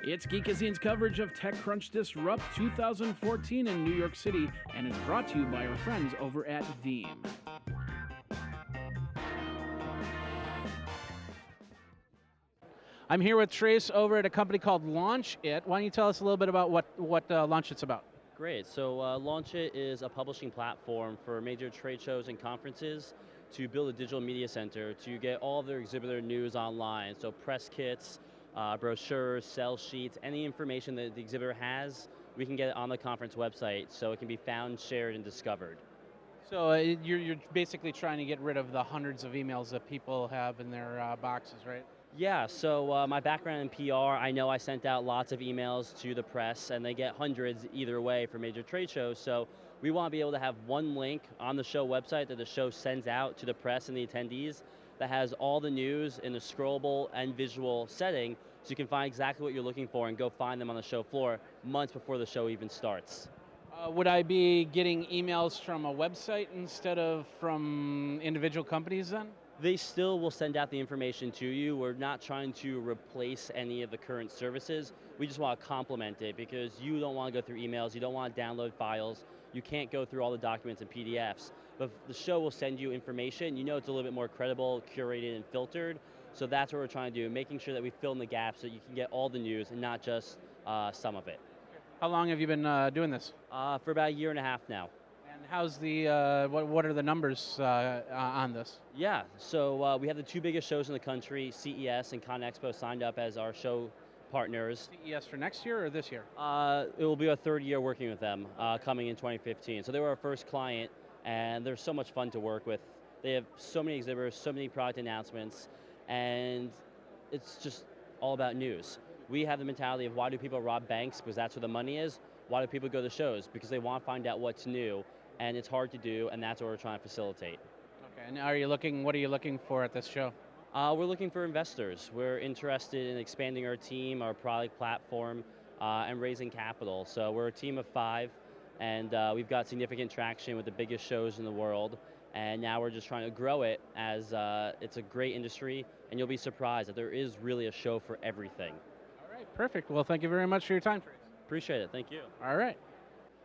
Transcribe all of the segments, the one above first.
It's Geekazine's coverage of TechCrunch Disrupt 2014 in New York City and is brought to you by our friends over at Veeam. I'm here with Trace over at a company called Launch.IT. Why don't you tell us a little bit about what Launch.IT's about? Great. So Launch.IT is a publishing platform for major trade shows and conferences to build a digital media center to get all of their exhibitor news online. So press kits, brochures, sales sheets, any information that the exhibitor has, we can get it on the conference website so it can be found, shared, and discovered. So you're basically trying to get rid of the hundreds of emails that people have in their boxes, right? Yeah, so my background in PR, I know I sent out lots of emails to the press and they get hundreds either way for major trade shows, so we want to be able to have one link on the show website that the show sends out to the press and the attendees that has all the news in a scrollable and visual setting so you can find exactly what you're looking for and go find them on the show floor months before the show even starts. Would I be getting emails from a website instead of from individual companies then? They still will send out the information to you. We're not trying to replace any of the current services. We just want to complement it because you don't want to go through emails, you don't want to download files, you can't go through all the documents and PDFs. But the show will send you information, you know it's a little bit more credible, curated, and filtered. So that's what we're trying to do, making sure that we fill in the gaps so you can get all the news and not just some of it. How long have you been doing this? For about a year and a half now. And how's the, what are the numbers on this? Yeah, so we have the two biggest shows in the country, CES and Con Expo signed up as our show partners. CES for next year or this year? It will be our third year working with them, coming in 2015. So they were our first client, and they're so much fun to work with. They have so many exhibitors, so many product announcements, and it's just all about news. We have the mentality of why do people rob banks? Because that's where the money is. Why do people go to shows? Because they want to find out what's new, and it's hard to do, and that's what we're trying to facilitate. Okay, and what are you looking for at this show? We're looking for investors. We're interested in expanding our team, our product platform, and raising capital. So we're a team of 5, and we've got significant traction with the biggest shows in the world, and now we're just trying to grow it as it's a great industry, and you'll be surprised that there is really a show for everything. All right, perfect. Well, thank you very much for your time, Trace. Appreciate it, thank you. All right.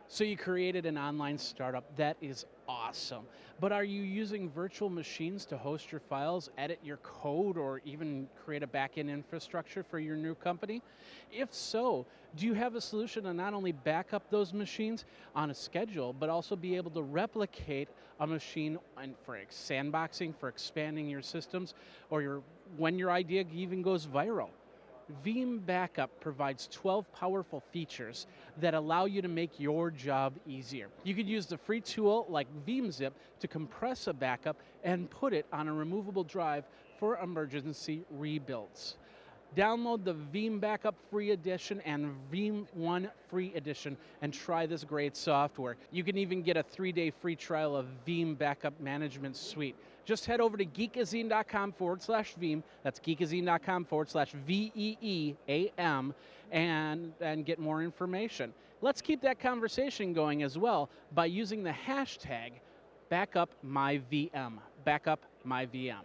So you created an online startup. That is awesome. But are you using virtual machines to host your files, edit your code, or even create a back-end infrastructure for your new company? If so, do you have a solution to not only back up those machines on a schedule, but also be able to replicate a machine for sandboxing, for expanding your systems, or when your idea even goes viral? Veeam Backup provides 12 powerful features that allow you to make your job easier. You could use the free tool like VeeamZip to compress a backup and put it on a removable drive for emergency rebuilds. Download the Veeam Backup Free Edition and Veeam One Free Edition and try this great software. You can even get a 3-day free trial of Veeam Backup Management Suite. Just head over to geekazine.com/Veeam, that's geekazine.com/VEEAM, and get more information. Let's keep that conversation going as well by using the hashtag BackupMyVM, BackupMyVM.